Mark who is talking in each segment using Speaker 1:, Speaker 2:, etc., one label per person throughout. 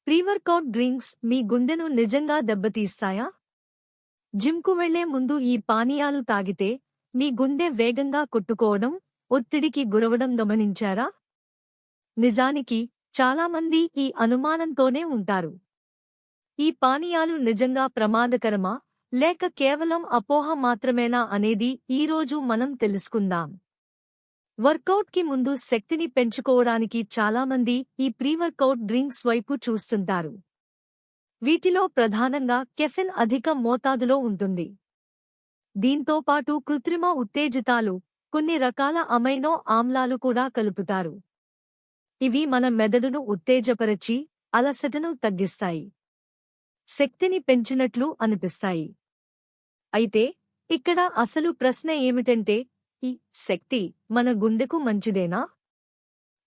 Speaker 1: Pre-workout drinks మీ గుండెను నిజంగా దెబ్బతీస్తాయా? జిమ్‌కు వెళ్లే ముందు ఈ పానీయాలు తాగితే మీ గుండె వేగంగా కొట్టుకోవడం, ఒత్తిడికి గురవడం గమనించారా? నిజానికి చాలామంది ఈ అనుమానంతోనే ఉంటారు. ఈ పానీయాలు నిజంగా ప్రమాదకరమా? లేక కేవలం అపోహ మాత్రమేనా అనేది ఈరోజు మనం తెలుసుకుందాం. వర్కౌట్‌కి ముందు శక్తిని పెంచుకోవడానికి చాలామంది ఈ ప్రీ-వర్కౌట్ డ్రింక్స్ వైపు చూస్తుంటారు. వీటిలో ప్రధానంగా కెఫెన్ అధిక మోతాదులో ఉంటుంది. దీంతో పాటు కృత్రిమ ఉత్తేజితాలు, కొన్ని రకాల అమైనో ఆమ్లాలు కూడా కలుపుతారు. ఇవి మన మెదడును ఉత్తేజపరచి, అలసటను తగ్గిస్తాయి. శక్తిని పెంచినట్లు అనిపిస్తాయి. అయితే ఇక్కడ అసలు ప్రశ్న ఏమిటంటే, ఈ శక్తి మన గుండెకు మంచిదేనా?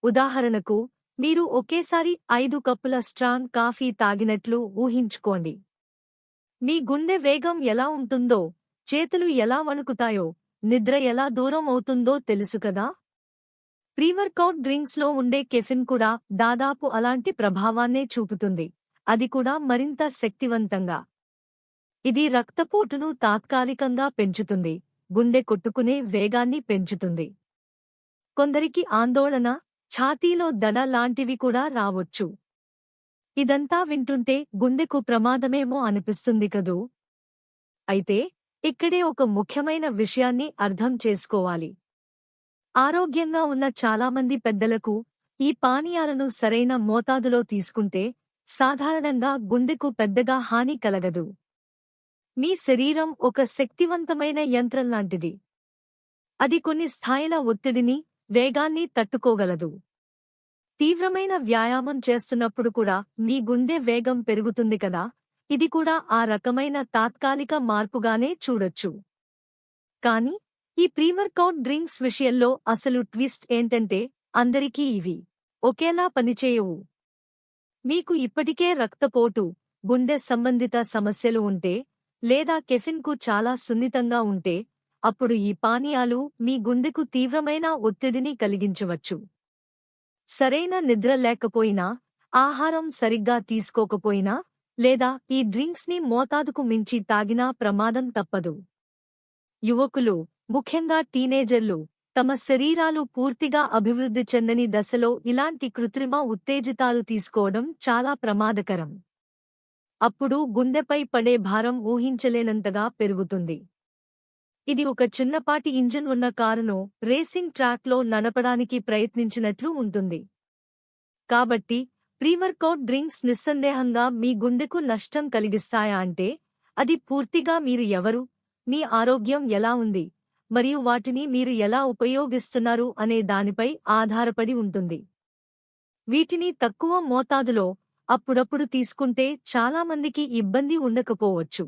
Speaker 1: ఉదాహరణకు, మీరు ఒకేసారి 5 కప్పుల స్ట్రాంగ్ కాఫీ తాగినట్లు ఊహించుకోండి. మీ గుండె వేగం ఎలా ఉంటుందో, చేతులు ఎలా వణుకుతాయో, నిద్ర ఎలా దూరం అవుతుందో తెలుసు కదా? ప్రీ-వర్కౌట్ డ్రింక్స్లో ఉండే కెఫిన్ కూడా దాదాపు అలాంటి ప్రభావాన్నే చూపుతుంది, అది కూడా మరింత శక్తివంతంగా. ఇది రక్తపోటును తాత్కాలికంగా పెంచుతుంది, గుండె కొట్టుకునే వేగాన్ని పెంచుతుంది. కొందరికి ఆందోళన, ఛాతీలో దడ లాంటివి కూడా రావొచ్చు. ఇదంతా వింటుంటే గుండెకు ప్రమాదమేమో అనిపిస్తుంది కదూ? అయితే ఇక్కడే ఒక ముఖ్యమైన విషయాన్ని అర్థం చేసుకోవాలి. ఆరోగ్యంగా ఉన్న చాలామంది పెద్దలకు ఈ పానీయాలను సరైన మోతాదులో తీసుకుంటే సాధారణంగా గుండెకు పెద్దగా హాని కలగదు. మీ శరీరం ఒక శక్తివంతమైన యంత్రం లాంటిది. అది కొన్ని స్థాయిల ఒత్తిడిని, వేగాన్ని తట్టుకోగలదు. తీవ్రమైన వ్యాయామం చేస్తున్నప్పుడు కూడా మీ గుండె వేగం పెరుగుతుంది కదా, ఇది కూడా ఆ రకమైన తాత్కాలిక మార్పుగానే చూడొచ్చు. కానీ ఈ ప్రీ-వర్కౌట్ డ్రింక్స్ విషయంలో అసలు ట్విస్ట్ ఏంటంటే, అందరికీ ఇవి ఒకేలా పనిచేయవు. మీకు ఇప్పటికే రక్తపోటు, గుండె సంబంధిత సమస్యలు ఉంటే, లేదా కెఫిన్కు చాలా సున్నితంగా ఉంటే, అప్పుడు ఈ పానీయాలు మీ గుండెకు తీవ్రమైన ఒత్తిడిని కలిగించవచ్చు. సరైన నిద్ర లేకపోయినా, ఆహారం సరిగ్గా తీసుకోకపోయినా, లేదా ఈ డ్రింక్స్ని మోతాదుకు మించి తాగినా ప్రమాదం తప్పదు. యువకులు, ముఖ్యంగా టీనేజర్లు, తమ శరీరాలు పూర్తిగా అభివృద్ధి చెందని దశలో ఇలాంటి కృత్రిమ ఉత్తేజితాలు తీసుకోవడం చాలా ప్రమాదకరం. అప్పుడు గుండెపై పడే భారం ఊహించలేనంతగా పెరుగుతుంది. ఇది ఒక చిన్నపాటి ఇంజిన్ ఉన్న కారును రేసింగ్ ట్రాక్లో నడపడానికి ప్రయత్నించినట్లు ఉంటుంది. కాబట్టి ప్రీ-వర్కౌట్ డ్రింక్స్ నిస్సందేహంగా మీ గుండెకు నష్టం కలిగిస్తాయా అంటే, అది పూర్తిగా మీరు ఎవరు, మీ ఆరోగ్యం ఎలా ఉంది, మరియు వాటిని మీరు ఎలా ఉపయోగిస్తున్నారు అనే దానిపై ఆధారపడి ఉంటుంది. వీటిని తక్కువ మోతాదులో అప్పుడప్పుడు తీసుకుంటే చాలామందికి ఇబ్బంది ఉండకపోవచ్చు.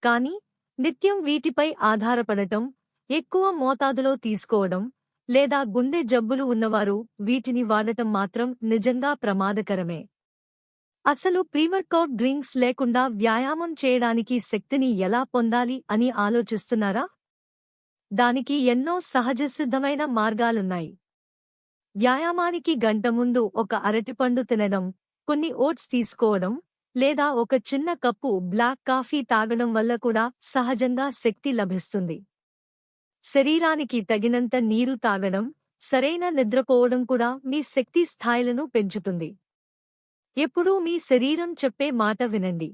Speaker 1: కానీ నిత్యం వీటిపై ఆధారపడటం, ఎక్కువ మోతాదులో తీసుకోవడం, లేదా గుండె జబ్బులు ఉన్నవారు వీటిని వాడటం మాత్రం నిజంగా ప్రమాదకరమే. అసలు ప్రీ-వర్కౌట్ డ్రింక్స్ లేకుండా వ్యాయామం చేయడానికి శక్తిని ఎలా పొందాలి అని ఆలోచిస్తున్నారా? దానికి ఎన్నో సహజసిద్ధమైన మార్గాలున్నాయి. వ్యాయామానికి గంట ముందు ఒక అరటిపండు తినడం, కొన్ని ఓట్స్ తీసుకోవడం, లేదా ఒక చిన్న కప్పు బ్లాక్ కాఫీ తాగడం వల్ల కూడా సహజంగా శక్తి లభిస్తుంది. శరీరానికి తగినంత నీరు తాగడం, సరైన నిద్రపోవడం కూడా మీ శక్తి స్థాయిలను పెంచుతుంది. ఎప్పుడూ మీ శరీరం చెప్పే మాట వినండి.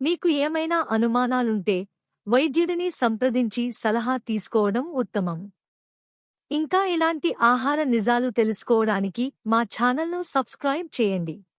Speaker 1: మీకు ఏమైనా అనుమానాలుంటే వైద్యుడిని సంప్రదించి సలహా తీసుకోవడం ఉత్తమం. ఇంకా ఇలాంటి ఆహార నిజాలు తెలుసుకోవడానికి మా ఛానల్ను సబ్స్క్రైబ్ చేయండి.